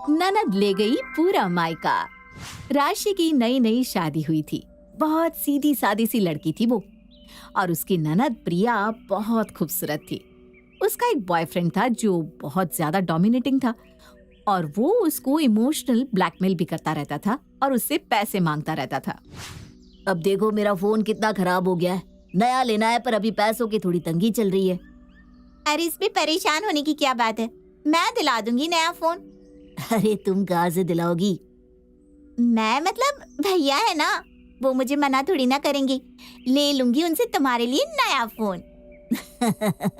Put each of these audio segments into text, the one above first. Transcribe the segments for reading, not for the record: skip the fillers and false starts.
ननद ले गई पूरा मायका। राशि की नई नई शादी हुई थी। बहुत सीधी सादी सी लड़की थी वो, और उसकी ननद प्रिया बहुत खूबसूरत थी। उसका एक बॉयफ्रेंड था जो बहुत ज्यादा डोमिनेटिंग था, और वो उसको इमोशनल ब्लैकमेल भी करता रहता था और उससे पैसे मांगता रहता था। अब देखो मेरा फोन कितना खराब हो गया है, नया लेना है पर अभी पैसों की थोड़ी तंगी चल रही है। अरे इसमें परेशान होने की क्या बात है, मैं दिला दूंगी नया फोन। अरे तुम कहाँ से दिलाओगी? मैं मतलब भैया है ना, वो मुझे मना थोड़ी ना करेंगे। ले लूंगी उनसे तुम्हारे लिए नया फोन।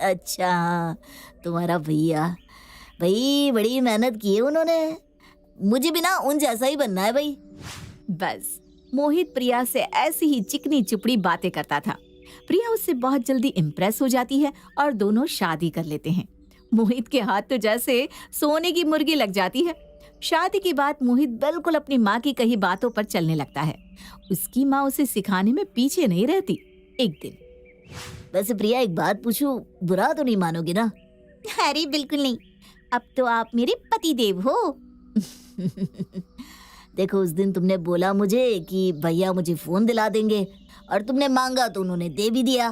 अच्छा, तुम्हारा भैया, भाई बड़ी मेहनत की है उन्होंने। मुझे भी ना उन जैसा ही बनना है भाई। बस मोहित प्रिया से ऐसी ही चिकनी चुपड़ी बातें करता था। प्रिया उससे बहुत जल्दी इम्प्रेस हो जाती है और दोनों शादी कर लेते हैं। मोहित के हाथ तो जैसे सोने की मुर्गी लग जाती है। शादी के बाद मोहित बिल्कुल अपनी माँ की कही बातों पर चलने लगता है। उसकी माँ उसे सिखाने में पीछे नहीं रहती। एक दिन, वैसे प्रिया एक बात पूछूं, बुरा तो नहीं मानोगी ना? अरे बिल्कुल नहीं, अब तो आप मेरे पति देव हो। देखो उस दिन तुमने बोला मुझे कि भैया मुझे फोन दिला देंगे, और तुमने मांगा तो उन्होंने दे भी दिया।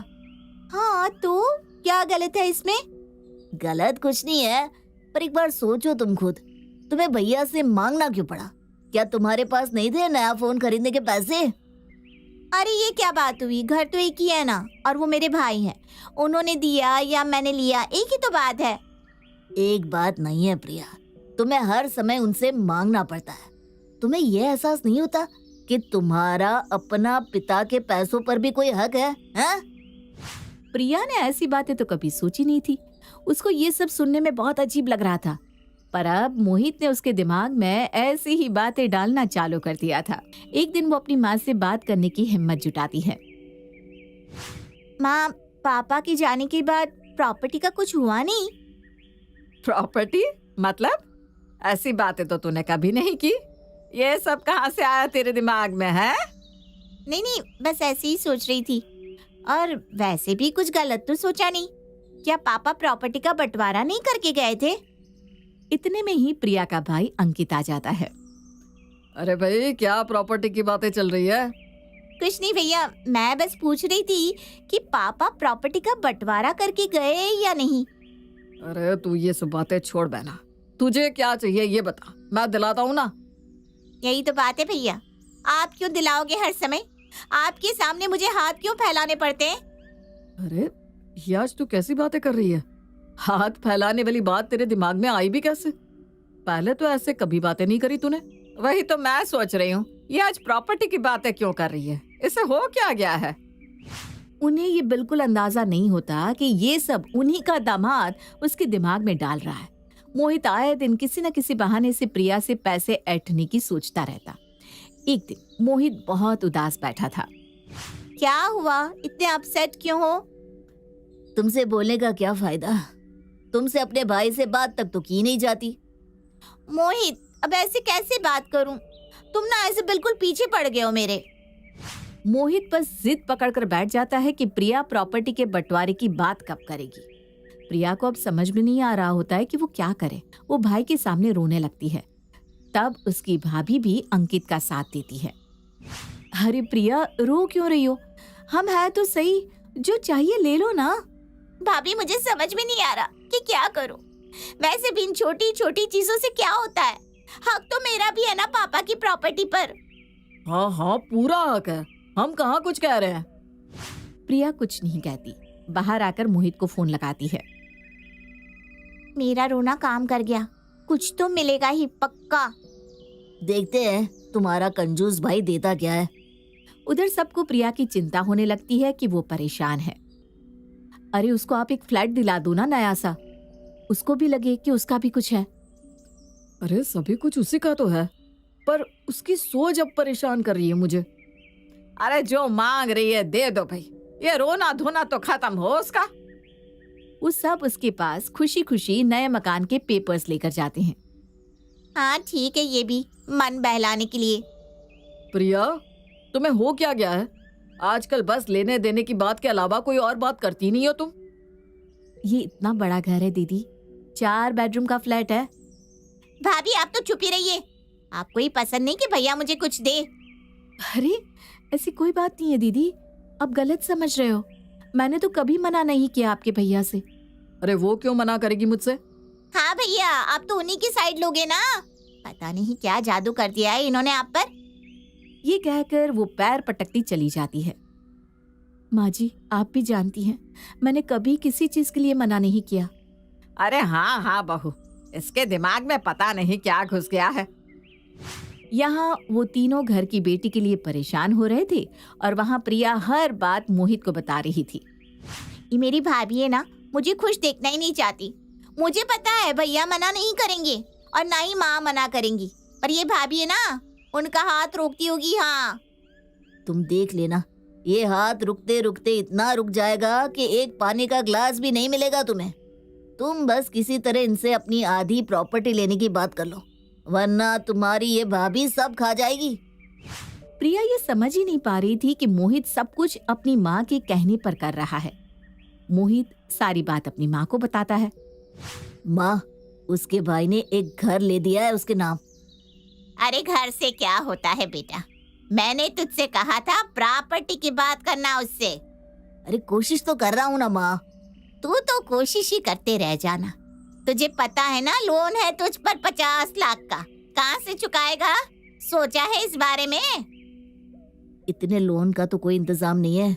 हाँ तो क्या गलत है इसमें? गलत कुछ नहीं है, पर एक बार सोचो तुम खुद, तुम्हें भैया से मांगना क्यों पड़ा? क्या तुम्हारे पास नहीं थे नया फोन खरीदने के पैसे? अरे ये क्या बात हुई, घर तो एक ही है ना, और वो मेरे भाई हैं। उन्होंने दिया या मैंने लिया, एक ही तो बात है। एक बात नहीं है प्रिया, तुम्हें हर समय उनसे मांगना पड़ता है। तुम्हें यह एहसास नहीं होता कि तुम्हारा अपना पिता के पैसों पर भी कोई हक है, हैं? प्रिया ने ऐसी बातें तो कभी सोची नहीं थी। उसको ये सब सुनने में बहुत अजीब लग रहा था, पर अब मोहित ने उसके दिमाग में ऐसी ही बातें डालना चालू कर दिया था। एक दिन वो अपनी माँ से बात करने की हिम्मत जुटाती है। माँ, पापा के जाने के बाद प्रॉपर्टी का कुछ हुआ नहीं? प्रॉपर्टी मतलब? ऐसी बातें तो तूने कभी नहीं की। ये सब कहाँ से आया तेरे दिमाग में है? नहीं नहीं, बस ऐसे ही सोच रही थी। और वैसे भी कुछ गलत तो सोचा नहीं। क्या पापा प्रॉपर्टी का बंटवारा नहीं करके गए थे? इतने में ही प्रिया का भाई अंकित आ जाता है। अरे भाई, क्या प्रॉपर्टी की बातें चल रही है? कुछ नहीं भैया, मैं बस पूछ रही थी कि पापा प्रॉपर्टी का बंटवारा करके गए या नहीं। अरे तू ये सब बातें छोड़ बहना, तुझे क्या चाहिए ये बता, मैं दिलाता हूँ ना। यही तो बात है भैया, आप क्यों दिलाओगे हर समय? आपके सामने मुझे हाथ क्यों फैलाने पड़ते हैं? अरे ये आज तू कैसी बातें कर रही है? हाथ फैलाने वाली बात तेरे दिमाग में आई भी कैसे? पहले तो ऐसे कभी बातें नहीं करी तूने। वही तो मैं सोच रही हूँ, ये आज प्रॉपर्टी की बातें क्यों कर रही है? इसे हो क्या गया है? उन्हें ये बिल्कुल अंदाजा नहीं होता कि ये सब उन्हीं का दामाद उसके दिमाग में डाल रहा है। मोहित आए दिन किसी न किसी बहाने से प्रिया से पैसे ऐंठने की सोचता रहता। एक दिन मोहित बहुत उदास बैठा था। क्या हुआ, इतने अपसेट क्यों हो? तुमसे बोलने का क्या फायदा? तुमसे अपने भाई से बात तक तो की नहीं जाती। मोहित, अब ऐसे कैसे बात करूं? तुम ना ऐसे बिल्कुल पीछे पड़ गए हो मेरे। मोहित बस जिद पकड़कर बैठ जाता है कि प्रिया प्रॉपर्टी के बंटवारे की बात कब करेगी। प्रिया को अब समझ में नहीं आ रहा होता है कि वो क्या करे। वो भाई के सामने रोने लगती है। तब उसकी भाभी भी अंकित का साथ देती है। अरे प्रिया, रो क्यों रही हो? हम है तो सही, जो चाहिए ले लो ना। भाभी, मुझे समझ में नहीं आ रहा कि क्या करूं। वैसे भी इन छोटी छोटी चीजों से क्या होता है? हक तो मेरा भी है ना पापा की प्रॉपर्टी पर। हाँ हाँ, पूरा हक है, हम कहाँ कुछ कह रहे हैं। प्रिया कुछ नहीं कहती। बाहर आकर मोहित को फोन लगाती है। मेरा रोना काम कर गया, कुछ तो मिलेगा ही पक्का। देखते हैं तुम्हारा कंजूस भाई देता क्या है। उधर सबको प्रिया की चिंता होने लगती है कि वो परेशान है। अरे उसको आप एक फ्लैट दिला दो ना नया सा, उसको भी लगे कि उसका भी कुछ है। अरे सभी कुछ उसी का तो है, पर उसकी सोच अब परेशान कर रही है मुझे। अरे जो मांग रही है दे दो भाई, ये रोना धोना तो खत्म हो उसका। वो सब उसके पास खुशी खुशी नए मकान के पेपर्स लेकर जाते हैं। हाँ ठीक है, ये भी मन बहलाने के लिए। प्रिया, तुम्हें हो क्या गया है? आजकल बस लेने देने की बात के अलावा कोई और बात करती नहीं हो तुम। ये इतना बड़ा घर है दीदी, 4 बेडरूम का फ्लैट है। भाभी आप तो चुप ही रहिए। आपको ही पसंद नहीं कि भैया मुझे कुछ दे। अरे ऐसी कोई बात नहीं है दीदी, आप गलत समझ रहे हो। मैंने तो कभी मना नहीं किया आपके भैया से। अरे वो क्यों मना करेगी मुझसे? हाँ भैया, आप तो उन्हीं की साइड लोगे ना। पता नहीं क्या जादू कर दिया है इन्होंने आप पर। ये कहकर वो पैर पटकती चली जाती है। माँ जी, आप भी जानती हैं, मैंने कभी किसी चीज के लिए मना नहीं किया। अरे हाँ हाँ बहू, इसके दिमाग में पता नहीं क्या घुस गया है। यहाँ वो तीनों घर की बेटी के लिए परेशान हो रहे थे और वहाँ प्रिया हर बात मोहित को बता रही थी। ये मेरी भाभी है ना, मुझे खुश देखना ही नहीं चाहती। मुझे पता है भैया मना नहीं करेंगे और ना ही माँ मना करेंगी, पर ये भाभी है ना, उनका हाथ रोकती होगी। हाँ, तुम देख लेना, ये हाथ रुकते रुकते इतना रुक जाएगा कि एक पानी का ग्लास भी नहीं मिलेगा तुम्हें। तुम बस किसी तरह इनसे अपनी आधी प्रॉपर्टी लेने की बात कर लो, वरना तुम्हारी ये भाभी सब खा जाएगी। प्रिया ये समझ ही नहीं पा रही थी कि मोहित सब कुछ अपनी माँ के कहने पर कर रहा है। मोहित सारी बात अपनी माँ को बताता है। माँ, उसके भाई ने एक घर ले दिया है उसके नाम। अरे घर से क्या होता है बेटा, मैंने तुझसे कहा था प्रॉपर्टी की बात करना उससे। अरे कोशिश तो कर रहा हूँ ना माँ। तू तो कोशिश ही करते रह जाना। तुझे पता है ना, लोन है तुझ पर 50 लाख का, कहाँ से चुकाएगा? सोचा है इस बारे में? इतने लोन का तो कोई इंतजाम नहीं है,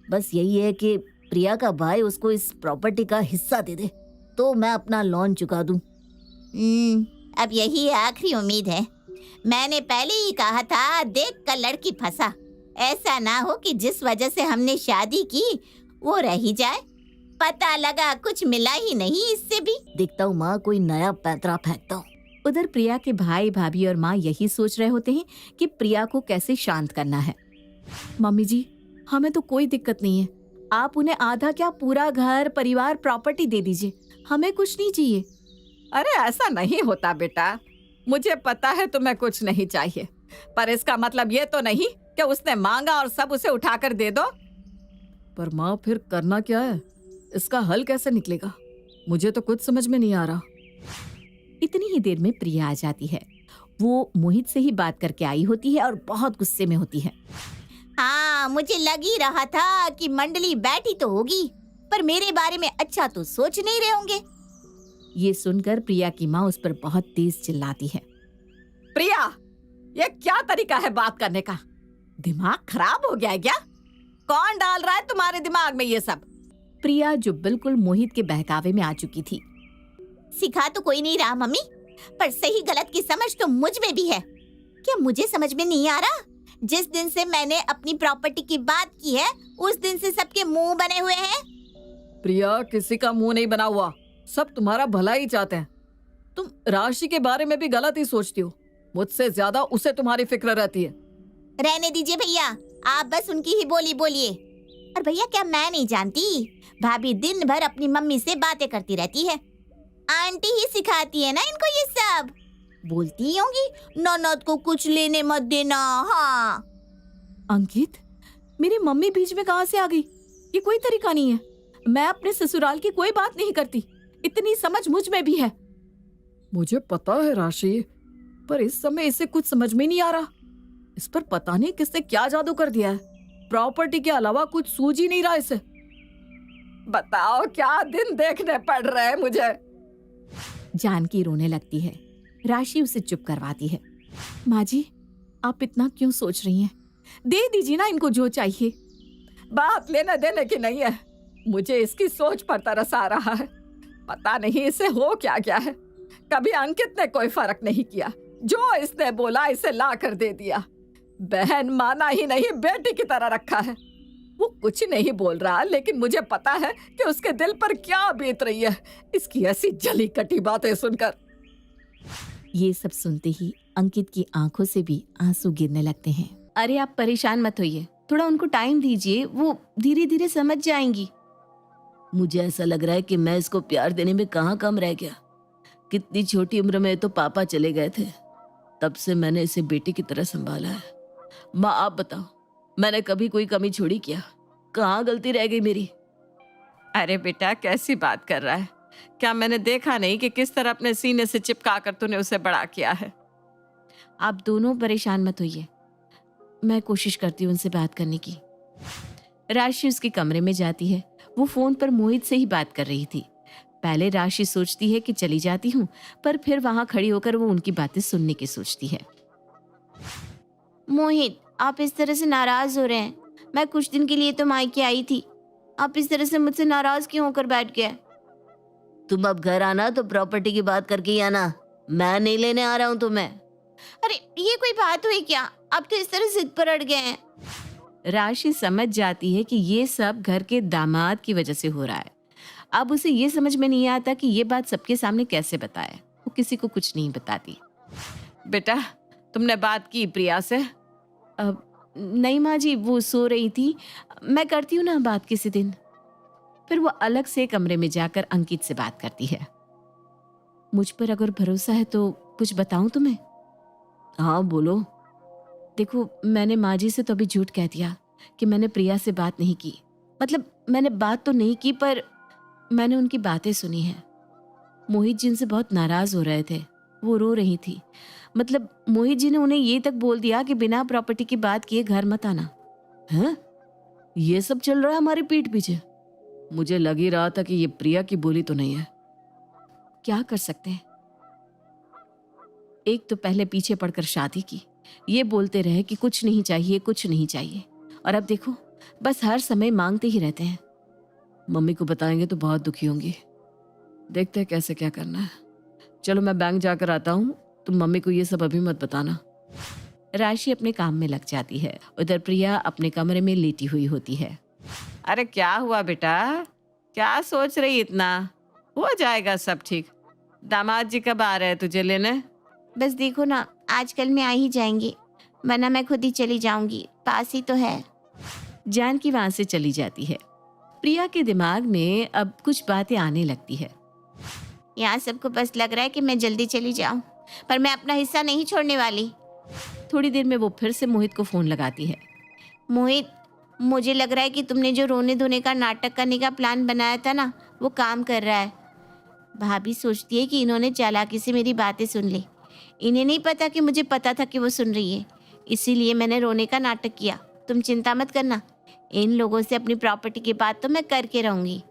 बस यही है कि प्रिया का भाई उसको इस प्रॉपर्टी का हिस्सा दे दे तो मैं अपना लोन चुका दूं। अब यही आखिरी उम्मीद है। मैंने पहले ही कहा था, देख कर लड़की फंसा। ऐसा ना हो कि जिस वजह से हमने शादी की वो रह ही जाए। पता लगा कुछ मिला ही नहीं इससे भी। देखता हूँ माँ, कोई नया पैंतरा फेंकता हूँ। उधर प्रिया के भाई भाभी और माँ यही सोच रहे होते हैं कि प्रिया को कैसे शांत करना है। मम्मी जी, हमें तो कोई दिक्कत नहीं है, आप उन्हें आधा क्या पूरा घर परिवार प्रॉपर्टी दे दीजिए, हमें कुछ नहीं चाहिए। अरे ऐसा नहीं होता बेटा, मुझे पता है तुम्हें कुछ नहीं चाहिए, पर इसका मतलब ये तो नहीं कि उसने मांगा और सब उसे उठाकर दे दो। पर माँ, फिर करना क्या है? इसका हल कैसे निकलेगा? मुझे तो कुछ समझ में नहीं आ रहा। इतनी ही देर में प्रिया आ जाती है। वो मोहित से ही बात करके आई होती है और बहुत गुस्से में होती है। हाँ, मुझे लग ही रहा था कि मंडली बैठी तो होगी, पर मेरे बारे में अच्छा तो सोच नहीं रहे होंगे। ये सुनकर प्रिया की माँ उस पर बहुत तेज चिल्लाती है। प्रिया, ये क्या तरीका है बात करने का? दिमाग खराब हो गया है क्या? कौन डाल रहा है तुम्हारे दिमाग में ये सब? प्रिया जो बिल्कुल मोहित के बहकावे में आ चुकी थी। सिखा तो कोई नहीं रहा मम्मी, पर सही गलत की समझ तो मुझ में भी है। क्या मुझे समझ में नहीं आ रहा? जिस दिन से मैंने अपनी प्रॉपर्टी की बात की है, उस दिन से सबके मुंह बने हुए हैं। प्रिया, किसी का मुंह नहीं बना हुआ, सब तुम्हारा भला ही चाहते हैं। तुम राशि के बारे में भी गलत ही सोचती हो, मुझसे ज्यादा उसे तुम्हारी फिक्र रहती है। रहने दीजिए भैया, आप बस उनकी ही बोली बोलिए। और भैया, क्या मैं नहीं जानती, भाभी दिन भर अपनी मम्मी से बातें करती रहती है। आंटी ही सिखाती है ना इनको ये सब। बोलती होंगी, ननद को कुछ लेने मत देना। हाँ अंकित, मेरी मम्मी बीच में कहाँ से आ गई? ये कोई तरीका नहीं है। मैं अपने ससुराल की कोई बात नहीं करती, इतनी समझ मुझ में भी है। मुझे पता है राशि, पर इस समय इसे कुछ समझ में नहीं आ रहा। इस पर पता नहीं किसने क्या जादू कर दिया है। प्रॉपर्टी के अलावा कुछ सूझ ही नहीं रहा इसे। बताओ, क्या दिन देखने पड़ रहे हैं मुझे। जानकी रोने लगती है। राशि उसे चुप करवाती है। माँ जी, आप इतना क्यों सोच रही हैं? दे दीजिए ना इनको जो चाहिए। बात लेने देने की नहीं है, मुझे इसकी सोच पर तरस आ रहा है। पता नहीं इसे हो क्या क्या है। कभी अंकित ने कोई फर्क नहीं किया, जो इसने बोला इसे ला कर दे दिया। बहन माना ही नहीं, बेटी की तरह रखा है। वो कुछ नहीं बोल रहा, लेकिन मुझे पता है कि उसके दिल पर क्या बीत रही है, इसकी ऐसी जली कटी बातें सुनकर। ये सब सुनते ही अंकित की आंखों से भी आंसू गिरने लगते हैं। अरे आप परेशान मत होइए, थोड़ा उनको टाइम दीजिए, वो धीरे धीरे समझ जाएंगी। मुझे ऐसा लग रहा है कि मैं इसको प्यार देने में कहाँ कम रह गया। कितनी छोटी उम्र में तो पापा चले गए थे, तब से मैंने इसे बेटी की तरह संभाला है। माँ, आप बताओ, मैंने कभी कोई कमी छोड़ी क्या? कहाँ गलती रह गई मेरी? अरे बेटा, कैसी बात कर रहा है? क्या मैंने देखा नहीं कि किस तरह अपने सीने से चिपका कर तूने उसे बड़ा किया है? आप दोनों परेशान मत होइए, मैं कोशिश करती हूँ उनसे बात करने की। राशि उसके कमरे में जाती है। वो फोन पर मोहित से ही बात कर रही थी। पहले राशि सोचती है कि चली जाती हूँ, पर फिर वहां खड़ी होकर वो उनकी बातें सुनने की सोचती है। मोहित, आप इस तरह से नाराज हो रहे हैं। मैं कुछ दिन के लिए तो मायके आई थी, आप इस तरह से मुझसे नाराज क्यों होकर बैठ गए? तुम अब घर आना तो प्रॉपर्टी की बात करके ही आना, मैं नहीं लेने आ रहा हूँ तुम्हें। अरे ये कोई बात हुई क्या? आप तो इस तरह जिद पर अड़ गए हैं। राशि समझ जाती है कि ये सब घर के दामाद की वजह से हो रहा है। अब उसे ये समझ में नहीं आता कि ये बात सबके सामने कैसे बताए। वो किसी को कुछ नहीं बताती। बेटा, तुमने बात की प्रिया से? अब नहीं माँ जी, वो सो रही थी, मैं करती हूँ ना बात किसी दिन। फिर वो अलग से कमरे में जाकर अंकित से बात करती है। मुझ पर अगर भरोसा है तो कुछ बताऊं तुम्हें? हाँ बोलो। देखो, मैंने माँ जी से तो अभी झूठ कह दिया कि मैंने प्रिया से बात नहीं की। मतलब मैंने बात तो नहीं की, पर मैंने उनकी बातें सुनी हैं। मोहित जी उनसे बहुत नाराज हो रहे थे, वो रो रही थी। मतलब मोहित जी ने उन्हें ये तक बोल दिया कि बिना प्रॉपर्टी की बात किए घर मत आना। हैं? ये सब चल रहा है हमारी पीठ पीछे? मुझे लग ही रहा था कि ये प्रिया की बोली तो नहीं है। क्या कर सकते हैं? एक तो पहले पीछे पड़कर शादी की, ये बोलते रहे कि कुछ नहीं चाहिए, कुछ नहीं चाहिए, और अब देखो बस हर समय मांगते ही रहते हैं। मम्मी को बताएंगे तो बहुत दुखी होंगी। देखते हैं कैसे क्या करना है। चलो मैं बैंक जाकर आता हूँ, तुम मम्मी को ये सब अभी मत बताना। राशि अपने काम में लग जाती है। उधर प्रिया अपने कमरे में लेटी हुई होती है। अरे क्या हुआ बेटा, क्या सोच रही इतना? हो जाएगा सब ठीक। दामाद जी कब आ रहे हैं तुझे लेने? बस देखो ना, आजकल में आ ही जाएंगे, वरना मैं खुद ही चली जाऊंगी, पास ही तो है। जानकी वहां से चली जाती है। प्रिया के दिमाग में अब कुछ बातें आने लगती है। यहाँ सबको बस लग रहा है कि मैं जल्दी चली जाऊं, पर मैं अपना हिस्सा नहीं छोड़ने वाली। थोड़ी देर में वो फिर से मोहित को फोन लगाती है। मोहित, मुझे लग रहा है कि तुमने जो रोने धोने का नाटक करने का प्लान बनाया था ना, वो काम कर रहा है। भाभी सोचती है कि इन्होंने चालाकी से मेरी बातें सुन ली। इन्हें नहीं पता कि मुझे पता था कि वो सुन रही है, इसीलिए मैंने रोने का नाटक किया। तुम चिंता मत करना, इन लोगों से अपनी प्रॉपर्टी की बात तो मैं करके रहूंगी।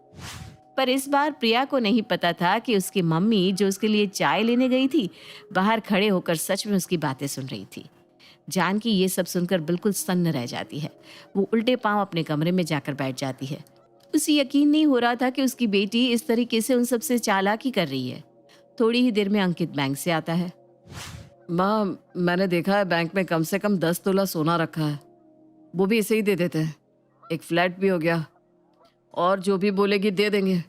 पर इस बार प्रिया को नहीं पता था कि उसकी मम्मी जो उसके लिए चाय लेने गई थी, बाहर खड़े होकर सच में उसकी बातें सुन रही थी। जानकी ये सब सुनकर बिल्कुल सन्न रह जाती है। वो उल्टे पांव अपने कमरे में जाकर बैठ जाती है। उसे यकीन नहीं हो रहा था कि उसकी बेटी इस तरीके से उन सबसे चालाकी कर रही है। थोड़ी ही देर में अंकित बैंक से आता है। माँ, मैंने देखा है बैंक में कम से कम 10 तोला सोना रखा है, वो भी इसे ही दे देते हैं। एक फ्लैट भी हो गया, और जो भी बोलेगी दे देंगे।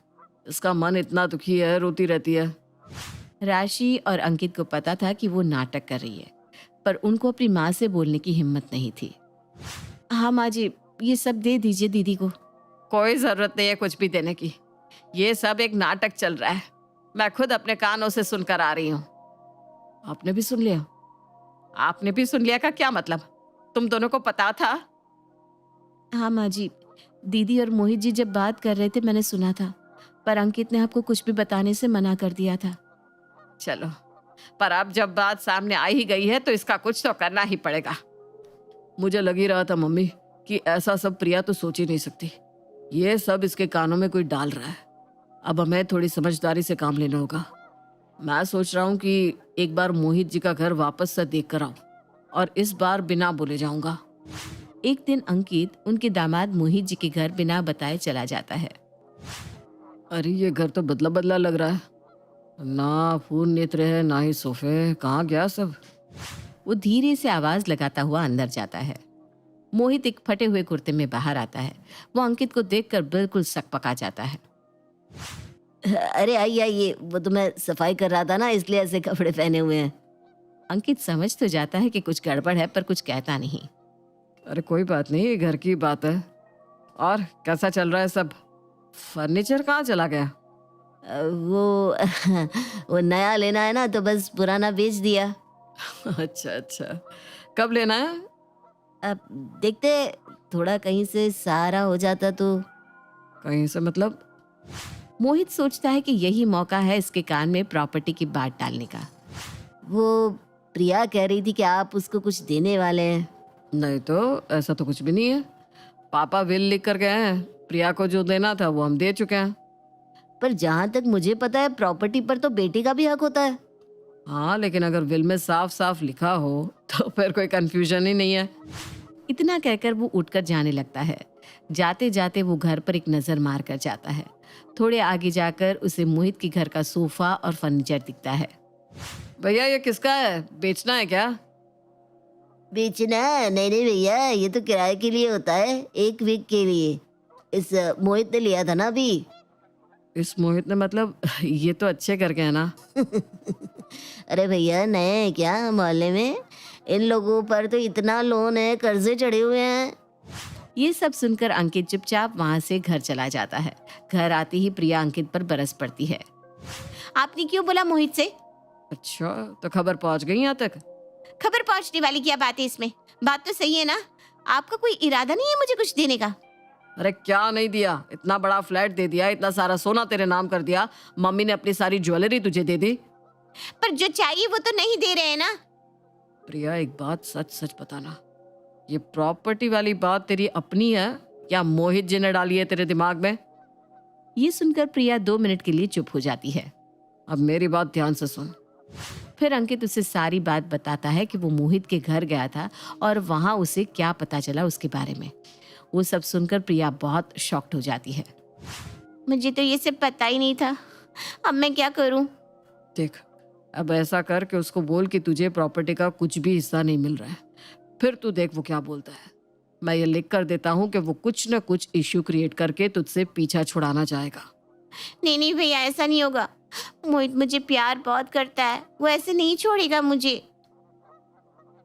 इसका मन इतना दुखी है, रोती रहती है। राशि और अंकित को पता था कि वो नाटक कर रही है, पर उनको अपनी माँ से बोलने की हिम्मत नहीं थी। हाँ माँ जी, ये सब दे दीजिए दीदी को। कोई जरूरत नहीं है कुछ भी देने की, ये सब एक नाटक चल रहा है। मैं खुद अपने कानों से सुनकर आ रही हूँ। आपने भी सुन लिया? आपने भी सुन लिया का क्या मतलब? तुम दोनों को पता था? हाँ माँ जी, दीदी और मोहित जी जब बात कर रहे थे मैंने सुना था, पर अंकित ने आपको कुछ भी बताने से मना कर दिया था। चलो, पर अब जब बात सामने आ ही गई है तो इसका कुछ तो करना ही पड़ेगा। मुझे लग ही रहा था मम्मी कि ऐसा सब प्रिया तो सोच ही नहीं सकती। ये सब इसके कानों में कोई डाल रहा है। अब हमें थोड़ी समझदारी से काम लेना होगा। मैं सोच रहा हूँ कि एक बार मोहित जी का घर वापस से देख कर आऊं, और इस बार बिना बोले जाऊंगा। एक दिन अंकित उनके दामाद मोहित जी के घर बिना बताए चला जाता है। अरे ये घर तो बदला बदला लग रहा है, ना फूल नेत्र है ना ही सोफे, कहाँ गया सब? वो धीरे से आवाज लगाता हुआ अंदर जाता है। मोहित एक फटे हुए कुर्ते में बाहर आता है। वो अंकित को देखकर बिल्कुल सकपका जाता है। अरे आइए आइए, वो तो मैं सफाई कर रहा था ना, इसलिए ऐसे कपड़े पहने हुए हैं। अंकित समझ तो जाता है कि कुछ गड़बड़ है, पर कुछ कहता नहीं। अरे कोई बात नहीं, ये घर की बात है। और कैसा चल रहा है सब? फर्नीचर कहाँ चला गया? वो वो नया लेना है ना, तो बस पुराना बेच दिया। अच्छा अच्छा, कब लेना है? अब देखते, थोड़ा कहीं से सहारा हो जाता तो। कहीं से मतलब? मोहित सोचता है कि यही मौका है इसके कान में प्रॉपर्टी की बात डालने का। वो प्रिया कह रही थी कि आप उसको कुछ देने वाले हैं। नहीं तो ऐसा तो कुछ भी नहीं है। पापा विल लिख कर गए हैं, प्रिया को जो देना था वो हम दे चुके हैं। पर जहाँ तक मुझे पता है प्रॉपर्टी पर तो बेटी का भी हक होता है। हाँ, लेकिन अगर विल में साफ साफ लिखा हो तो फिर कोई कंफ्यूजन ही नहीं है। इतना कहकर वो उठकर जाने लगता है। जाते जाते वो घर पर एक नजर मार कर जाता है। थोड़े आगे जाकर उसे मोहित के घर का सोफा और फर्नीचर दिखता है। भैया ये किसका है, बेचना है क्या? बेचना? नहीं नहीं भैया, ये तो किराए के लिए होता है, 1 वीक के लिए। इस मोहित ने लिया था ना अभी। इस मोहित ने मतलब ये तो अच्छे करके है ना। अरे भैया नए हैं क्या मोहल्ले में? इन लोगों पर तो इतना लोन है, कर्जे चढ़े हुए हैं। ये सब सुनकर अंकित चुपचाप वहां से घर चला जाता है। घर आते ही प्रिया अंकित पर बरस पड़ती है। आपने क्यों बोला मोहित से? अच्छा, तो खबर पहुंच गई यहाँ तक? खबर पहुंचने वाली क्या बात है इसमें? बात तो सही है ना। आपका कोई इरादा नहीं है मुझे कुछ देने का? अरे क्या नहीं दिया, इतना बड़ा फ्लैट दे दिया, इतना सारा सोना तेरे नाम कर दिया, मम्मी ने अपनी सारी ज्वेलरी तुझे दे दी। पर जो चाहिए वो तो नहीं दे रहे हैं ना। प्रिया एक बात सच सच बताना, ये प्रॉपर्टी वाली बात तेरी अपनी है या मोहित जी ने डाली है तेरे दिमाग में? ये सुनकर प्रिया 2 मिनट के लिए चुप हो जाती है। अब मेरी बात ध्यान से सुन। फिर अंकित उसे सारी बात बताता है कि वो मोहित के घर गया था और वहां उसे क्या पता चला उसके बारे में। वो सब सुनकर प्रिया बहुत शॉक्ड हो जाती है। मुझे तो ये सब पता ही नहीं था। अब मैं क्या करूं? देख, अब ऐसा कर कि उसको बोल कि तुझे प्रॉपर्टी का कुछ भी हिस्सा नहीं मिल रहा है, फिर तू देख वो क्या बोलता है। मैं ये लिख कर देता हूँ कि वो कुछ न कुछ इश्यू क्रिएट करके तुझसे पीछा छुड़ाना चाहेगा। नहीं नहीं भैया, ऐसा नहीं होगा। मोहित मुझे प्यार बहुत करता है, वो ऐसे नहीं छोड़ेगा मुझे।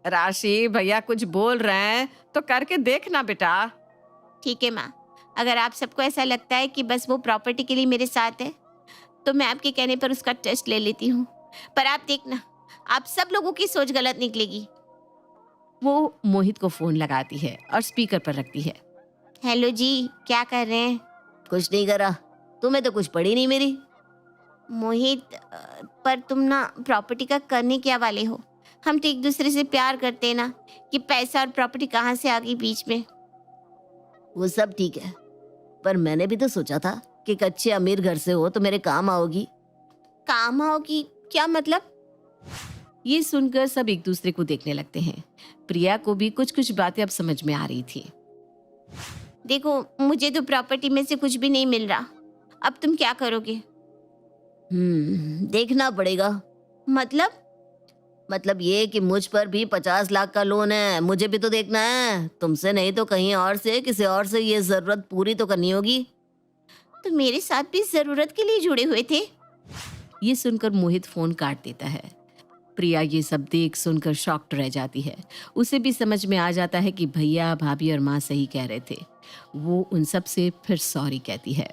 राशि, भैया कुछ बोल रहे हैं तो करके देखना बेटा। ठीक है माँ, अगर आप सबको ऐसा लगता है कि बस वो प्रॉपर्टी के लिए मेरे साथ है तो मैं आपके कहने पर उसका टेस्ट ले लेती हूँ। पर आप देखना, आप सब लोगों की सोच गलत निकलेगी। वो मोहित को फोन लगाती है और स्पीकर पर रखती है। हेलो जी, क्या कर रहे हैं? कुछ नहीं करा, तुम्हें तो कुछ पड़ी नहीं मेरी। मोहित, पर तुम ना प्रॉपर्टी का करने क्या वाले हो? हम तो एक दूसरे से प्यार करते हैं ना, कि पैसा और प्रॉपर्टी कहाँ से आ गई बीच में? वो सब ठीक है, पर मैंने भी तो सोचा था कि एक अच्छे अमीर घर से हो तो मेरे काम आओगी। काम आओगी? क्या मतलब? ये सुनकर सब एक दूसरे को देखने लगते हैं। प्रिया को भी कुछ कुछ बातें अब समझ में आ रही थी। देखो, मुझे तो प्रॉपर्टी में से कुछ भी नहीं मिल रहा। अब तुम क्या करोगे? देखना पड़ेगा। मतलब ये कि मुझ पर भी 50 लाख का लोन है, मुझे भी तो देखना है। तुमसे नहीं तो कहीं और से, किसी और से ये जरूरत पूरी तो करनी होगी। तो मेरे साथ भी जरूरत के लिए जुड़े हुए थे। ये सुनकर मोहित फोन काट देता है। प्रिया ये सब देख सुनकर शॉक्ड रह जाती है। उसे भी समझ में आ जाता है कि भैया, भाभी और माँ सही कह रहे थे। वो उन सब से फिर सॉरी कहती है।